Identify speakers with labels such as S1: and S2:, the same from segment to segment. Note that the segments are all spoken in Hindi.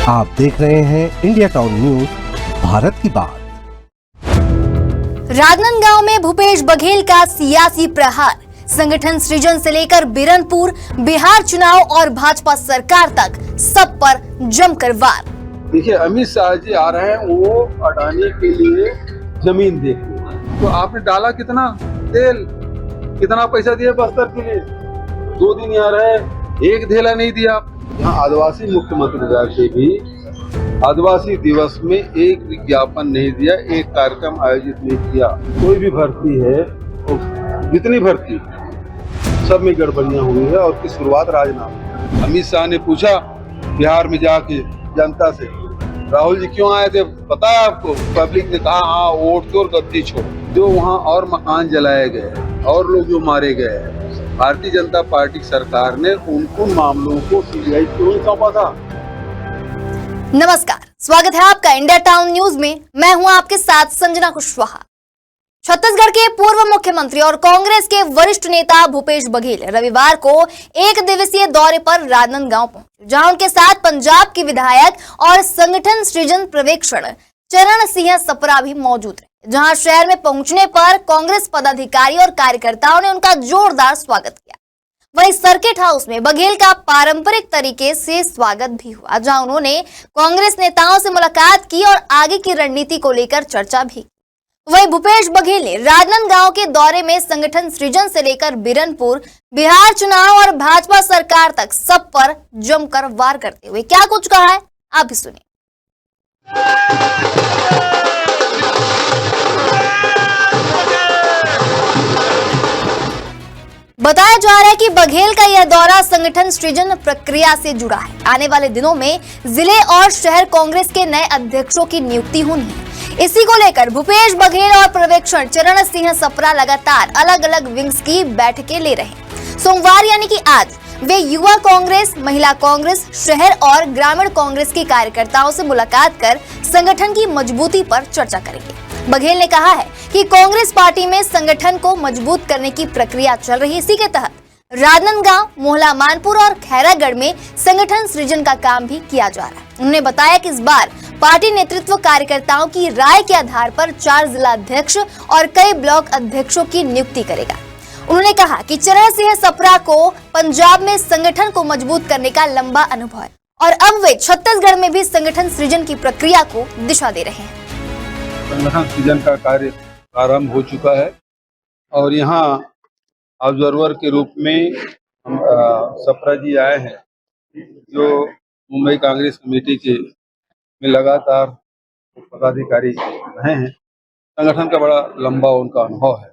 S1: आप देख रहे हैं इंडिया टाउन न्यूज, भारत की बात।
S2: राजनांदगांव में भूपेश बघेल का सियासी प्रहार, संगठन सृजन से लेकर बिरनपुर, बिहार चुनाव और भाजपा सरकार तक सब पर जमकर वार।
S3: देखिए, अमित शाह जी आ रहे हैं, वो अडानी के लिए जमीन देखने। तो आपने डाला कितना तेल, कितना पैसा दिया बस्तर के लिए? 2 दिन यहाँ रहे, एक धेला नहीं दिया। यहाँ आदिवासी मुख्यमंत्री रह के भी आदिवासी दिवस में एक विज्ञापन नहीं दिया, एक कार्यक्रम आयोजित नहीं किया। कोई भी भर्ती है, जितनी भर्ती सब में गड़बड़ियां हुई है और की शुरुआत राजनाथ। अमित शाह ने पूछा बिहार में जाके जनता से, राहुल जी क्यों आए थे, पता है आपको? पब्लिक ने कहा हाँ, वोट दो और गद्दी छोड़ो। जो वहाँ और मकान जलाए गए और लोग जो मारे गए, भारतीय जनता पार्टी सरकार ने उन मामलों को सीबीआई को सौंपा था।
S2: नमस्कार, स्वागत है आपका इंडिया टाउन न्यूज में। मैं हूं आपके साथ संजना कुशवाहा। छत्तीसगढ़ के पूर्व मुख्यमंत्री और कांग्रेस के वरिष्ठ नेता भूपेश बघेल रविवार को एक दिवसीय दौरे पर राजनांदगांव पहुंचे, जहां उनके साथ पंजाब की विधायक और संगठन सृजन पर्यवेक्षण चरण सिंह सप्रा भी मौजूद रहे। जहां शहर में पहुंचने पर कांग्रेस पदाधिकारी और कार्यकर्ताओं ने उनका जोरदार स्वागत किया। वहीं सर्किट हाउस में बघेल का पारंपरिक तरीके से स्वागत भी हुआ, जहां उन्होंने कांग्रेस नेताओं से मुलाकात की और आगे की रणनीति को लेकर चर्चा भी। वहीं भूपेश बघेल ने राजनांदगांव के दौरे में संगठन सृजन से लेकर बिरनपुर, बिहार चुनाव और भाजपा सरकार तक सब पर जमकर वार करते हुए क्या कुछ कहा है, आप भी सुनिए। बताया जा रहा है कि बघेल का यह दौरा संगठन सृजन प्रक्रिया से जुड़ा है। आने वाले दिनों में जिले और शहर कांग्रेस के नए अध्यक्षों की नियुक्ति होनी है। इसी को लेकर भूपेश बघेल और पर्यवेक्षण चरण सिंह सप्रा लगातार अलग अलग विंग्स की बैठकें ले रहे हैं। सोमवार यानी कि आज वे युवा कांग्रेस, महिला कांग्रेस, शहर और ग्रामीण कांग्रेस के कार्यकर्ताओं से मुलाकात कर संगठन की मजबूती पर चर्चा करेंगे। बघेल ने कहा है कि कांग्रेस पार्टी में संगठन को मजबूत करने की प्रक्रिया चल रही है। इसी के तहत राजनांदगांव, मोहला मानपुर और खैरागढ़ में संगठन सृजन का काम भी किया जा रहा है। उन्होंने बताया कि इस बार पार्टी नेतृत्व कार्यकर्ताओं की राय के आधार पर 4 जिला अध्यक्ष और कई ब्लॉक अध्यक्षों की नियुक्ति करेगा। उन्होंने कहा कि चरण सिंह सप्रा को पंजाब में संगठन को मजबूत करने का लंबा अनुभव है और अब वे छत्तीसगढ़ में भी संगठन सृजन की प्रक्रिया को दिशा दे रहे हैं।
S3: संगठन सृजन का कार्य प्रारंभ हो चुका है और यहाँ ऑब्जर्वर के रूप में सप्रा जी आए हैं, जो मुंबई कांग्रेस कमेटी के में लगातार पदाधिकारी रहे हैं। संगठन का बड़ा लंबा उनका अनुभव है।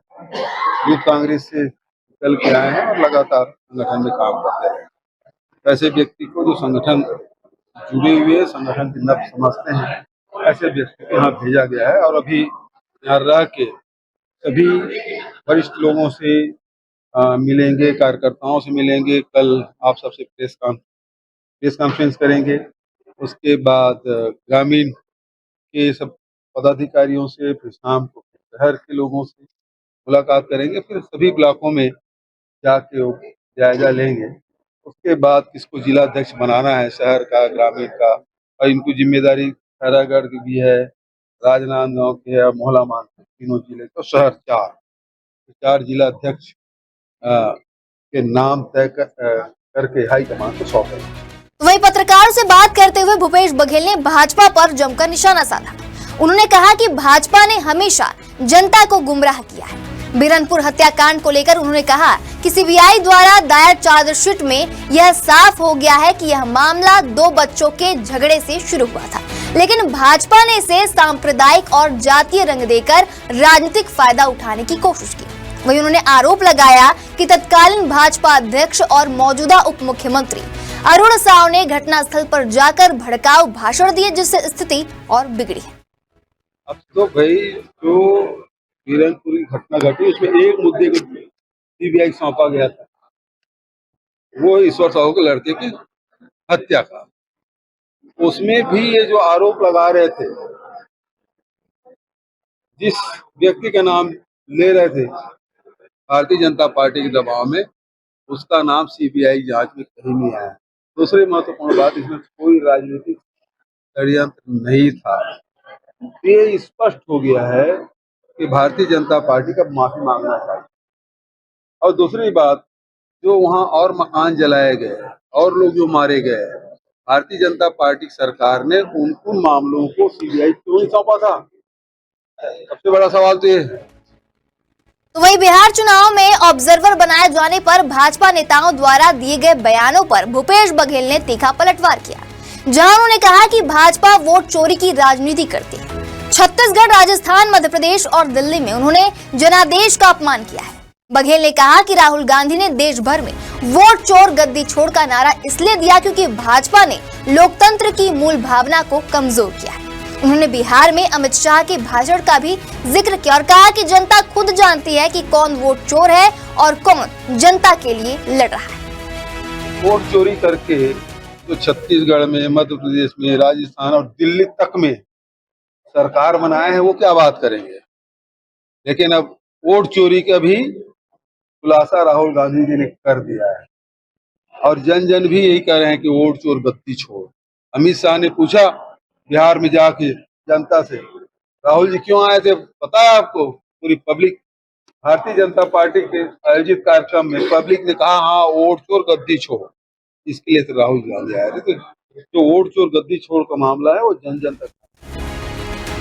S3: यूथ कांग्रेस से निकल के आए हैं और लगातार संगठन में काम करते हैं। ऐसे व्यक्ति को जो संगठन जुड़े हुए संगठन की नब्ज समझते हैं, ऐसे व्यक्ति को यहाँ भेजा गया है और अभी यहाँ रह के सभी वरिष्ठ लोगों से मिलेंगे, कार्यकर्ताओं से मिलेंगे। कल आप सबसे प्रेस कॉन्फ्रेंस करेंगे। उसके बाद ग्रामीण के सब पदाधिकारियों से, फिर शाम को शहर के लोगों से मुलाकात करेंगे। फिर सभी ब्लॉकों में जाके वो जायजा लेंगे। उसके बाद किसको जिला अध्यक्ष बनाना है, शहर का, ग्रामीण का, और इनको जिम्मेदारी खैरागढ़ की भी है, राजनांदगांव की है, मोहला मानपुर, तीनों जिले तो शहर 4 जिला अध्यक्ष के नाम तय करके हाईकमान को सौंपेंगे।
S2: वहीं पत्रकारों से बात करते हुए भूपेश बघेल ने भाजपा पर जमकर निशाना साधा। उन्होंने कहा कि भाजपा ने हमेशा जनता को गुमराह किया है। बिरनपुर हत्याकांड को लेकर उन्होंने कहा कि सीबीआई द्वारा दायर चार्जशीट में यह साफ हो गया है कि यह मामला 2 बच्चों के झगड़े से शुरू हुआ था, लेकिन भाजपा ने इसे सांप्रदायिक और जातीय रंग देकर राजनीतिक फायदा उठाने की कोशिश की। वहीं उन्होंने आरोप लगाया कि तत्कालीन भाजपा अध्यक्ष और मौजूदा उप मुख्यमंत्री अरुण साव ने घटनास्थल पर जाकर भड़काऊ भाषण दिए, जिससे स्थिति और बिगड़ी है।
S3: अब तो भाई जो बिरनपुर की घटना घटी, उसमें एक मुद्दे को सीबीआई सौंपा गया था, वो ईश्वर साहू के लड़के की हत्या का। उसमें भी ये जो आरोप लगा रहे थे, जिस व्यक्ति का नाम ले रहे थे भारतीय जनता पार्टी के दबाव में, उसका नाम सीबीआई जांच में कहीं नहीं आया। दूसरी महत्वपूर्ण बात, इसमें कोई राजनीतिक षड्यंत्र नहीं था। ये स्पष्ट हो गया है कि भारतीय जनता पार्टी का माफी मांगना चाहिए। और दूसरी बात, जो वहां और मकान जलाए गए और लोग जो मारे गए, भारतीय जनता पार्टी सरकार ने उन मामलों को सीबीआई क्यों नहीं सौंपा था? सबसे बड़ा सवाल तो ये है।
S2: तो वहीं बिहार चुनाव में ऑब्जर्वर बनाए जाने पर भाजपा नेताओं द्वारा दिए गए बयानों पर भूपेश बघेल ने तीखा पलटवार किया, जहां उन्होंने कहा कि भाजपा वोट चोरी की राजनीति करती है। छत्तीसगढ़, राजस्थान, मध्य प्रदेश और दिल्ली में उन्होंने जनादेश का अपमान किया है। बघेल ने कहा कि राहुल गांधी ने देश भर में वोट चोर गद्दी छोड़ का नारा इसलिए दिया क्योंकि भाजपा ने लोकतंत्र की मूल भावना को कमजोर किया है। उन्होंने बिहार में अमित शाह के भाषण का भी जिक्र किया और कहा कि जनता खुद जानती है कि कौन वोट चोर है और कौन जनता के लिए लड़ रहा है।
S3: वोट चोरी करके जो छत्तीसगढ़ में, मध्य प्रदेश में, राजस्थान और दिल्ली तक में सरकार बनाए हैं, वो क्या बात करेंगे। लेकिन अब वोट चोरी का भी खुलासा राहुल गांधी जी ने कर दिया है और जन जन भी यही कह रहे हैं कि वोट चोर गद्दी छोड़। अमित शाह ने पूछा बिहार में जाके जनता से, राहुल जी क्यों आए थे, पता है आपको? पूरी पब्लिक, भारतीय जनता पार्टी के आयोजित कार्यक्रम में पब्लिक ने कहा हाँ वोट चोर गद्दी छोड़। इसके लिए तो राहुल गांधी आए थे। तो जो वोट चोर गद्दी छोड़ का मामला है वो जन जन तक।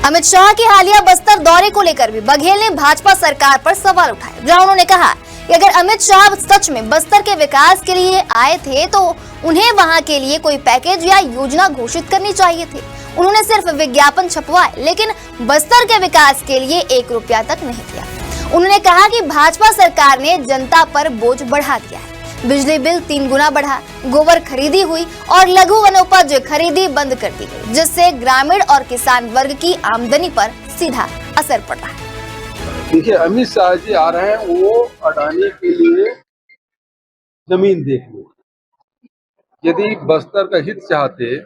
S2: अमित शाह के हालिया बस्तर दौरे को लेकर भी बघेल ने भाजपा सरकार पर सवाल उठाए, जहां उन्होंने कहा कि अगर अमित शाह सच में बस्तर के विकास के लिए आए थे तो उन्हें वहां के लिए कोई पैकेज या योजना घोषित करनी चाहिए थी। उन्होंने सिर्फ विज्ञापन छपवाए, लेकिन बस्तर के विकास के लिए 1 रुपया तक नहीं दिया। उन्होंने कहा कि भाजपा सरकार ने जनता पर बोझ बढ़ा दिया है। बिजली बिल 3 गुना बढ़ा, गोबर खरीदी हुई और लघु वनोपज खरीदी बंद कर दी गई, जिससे ग्रामीण और किसान वर्ग की आमदनी पर सीधा असर पड़ रहा है।
S3: देखिए, अमित शाह जी आ रहे हैं, वो अडानी के लिए जमीन देख लो। यदि बस्तर का हित चाहते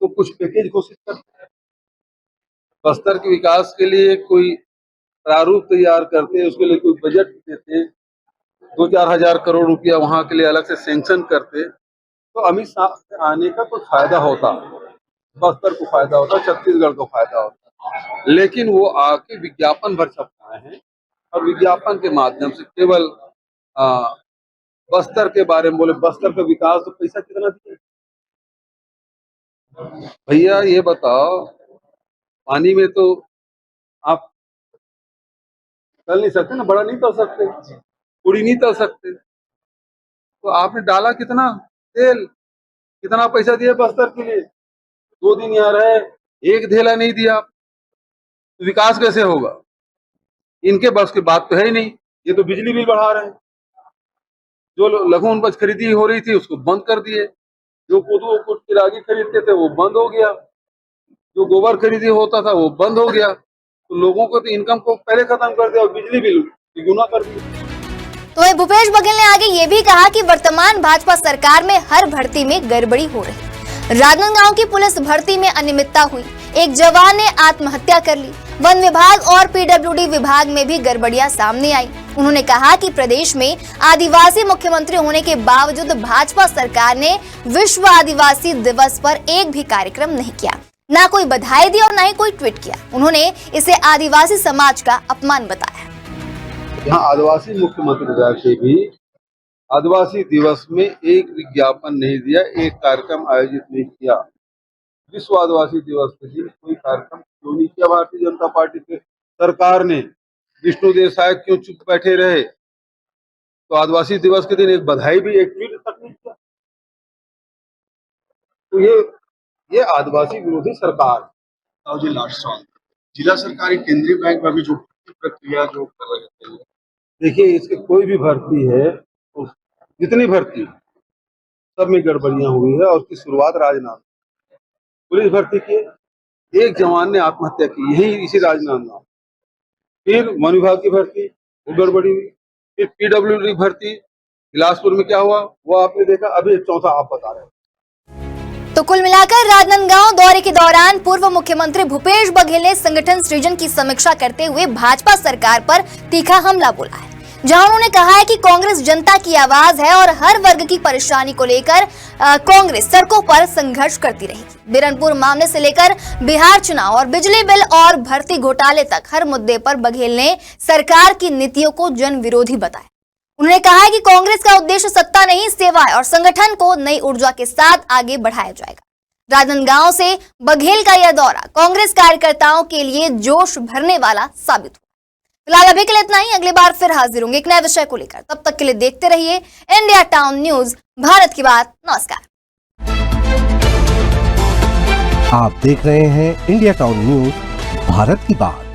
S3: तो कुछ पैकेज घोषित करते, बस्तर के विकास के लिए कोई प्रारूप तैयार करते, उसके लिए कोई बजट देते, 2-4 हजार करोड़ रुपया वहां के लिए अलग से सैंक्शन करते, तो अमित शाह के आने का कोई फायदा होता, बस्तर को फायदा होता, छत्तीसगढ़ को फायदा होता। लेकिन वो आके विज्ञापन भर छपवाए हैं और विज्ञापन के माध्यम से केवल बस्तर के बारे में बोले। बस्तर का विकास तो पैसा कितना दिए भैया, ये बताओ। पानी में तो आप तल नहीं सकते ना, बड़ा नहीं तल सकते, पूरी नहीं तल सकते। तो आपने डाला कितना तेल, कितना पैसा दिया बस्तर के लिए? 2 दिन यहाँ रहे, 1 धेला नहीं दिया, तो विकास कैसे होगा? इनके बस की बात तो है ही नहीं। ये तो बिजली बिल बढ़ा रहे हैं, जो लघु वनोपज खरीदी हो रही थी उसको बंद कर दिए, जो कोदू कुट की रागी खरीदते थे वो बंद हो गया, जो गोबर खरीदी होता था वो बंद हो गया। तो लोगों को तो इनकम को पहले खत्म कर दिया और बिजली बिल दुगुना कर दिया।
S2: तो भूपेश बघेल ने आगे ये भी कहा कि वर्तमान भाजपा सरकार में हर भर्ती में गड़बड़ी हो रही। राजनांदगांव की पुलिस भर्ती में अनियमितता हुई, एक जवान ने आत्महत्या कर ली, वन विभाग और पीडब्ल्यूडी विभाग में भी गड़बड़ियां सामने आई। उन्होंने कहा कि प्रदेश में आदिवासी मुख्यमंत्री होने के बावजूद भाजपा सरकार ने विश्व आदिवासी दिवस पर एक भी कार्यक्रम नहीं किया, ना कोई बधाई दी और ना ही कोई ट्वीट किया। उन्होंने इसे आदिवासी समाज का अपमान बताया।
S3: यहाँ आदिवासी मुख्यमंत्री रह के भी आदिवासी दिवस में एक विज्ञापन नहीं दिया, एक कार्यक्रम आयोजित नहीं किया। विश्व आदिवासी दिवस के दिन कोई कार्यक्रम क्यों नहीं किया भारतीय जनता पार्टी के सरकार ने? विष्णु देव साय क्यों चुप बैठे रहे? तो आदिवासी दिवस के दिन एक बधाई भी, एक ट्वीट तक नहीं किया। तो ये आदिवासी विरोधी सरकार।
S4: जी लास्ट सवाल, जिला सरकारी केंद्रीय बैंक में भी जो प्रक्रिया जो कर रहे थे,
S3: देखिए इसके कोई भी भर्ती है, तो जितनी भर्ती सब में गड़बड़ियां हुई है। और उसकी शुरुआत राजनांदगांव पुलिस भर्ती की, एक जवान ने आत्महत्या की यही इसी राजनांदगांव। फिर वन विभाग की भर्ती, वो गड़बड़ी हुई। फिर पीडब्ल्यूडी भर्ती बिलासपुर में क्या हुआ वो आपने देखा। अभी चौथा आप बता रहे हैं।
S2: तो कुल मिलाकर राजनांदगांव दौरे के दौरान पूर्व मुख्यमंत्री भूपेश बघेल ने संगठन सृजन की समीक्षा करते हुए भाजपा सरकार पर तीखा हमला बोला है। जहां उन्होंने कहा है कि कांग्रेस जनता की आवाज है और हर वर्ग की परेशानी को लेकर कांग्रेस सड़कों पर संघर्ष करती रहेगी। बिरनपुर मामले से लेकर बिहार चुनाव और बिजली बिल और भर्ती घोटाले तक हर मुद्दे पर बघेल ने सरकार की नीतियों को जन विरोधी बताया। उन्होंने कहा है कि कांग्रेस का उद्देश्य सत्ता नहीं, सेवा है और संगठन को नई ऊर्जा के साथ आगे बढ़ाया जाएगा। राजनांदगांव से बघेल का यह दौरा कांग्रेस कार्यकर्ताओं के लिए जोश भरने वाला साबित हुआ। फिलहाल अभी के लिए इतना ही, अगली बार फिर हाजिर होंगे एक नए विषय को लेकर। तब तक के लिए देखते रहिए इंडिया टाउन न्यूज, भारत की बात। नमस्कार।
S1: आप देख रहे हैं इंडिया टाउन न्यूज, भारत की बात।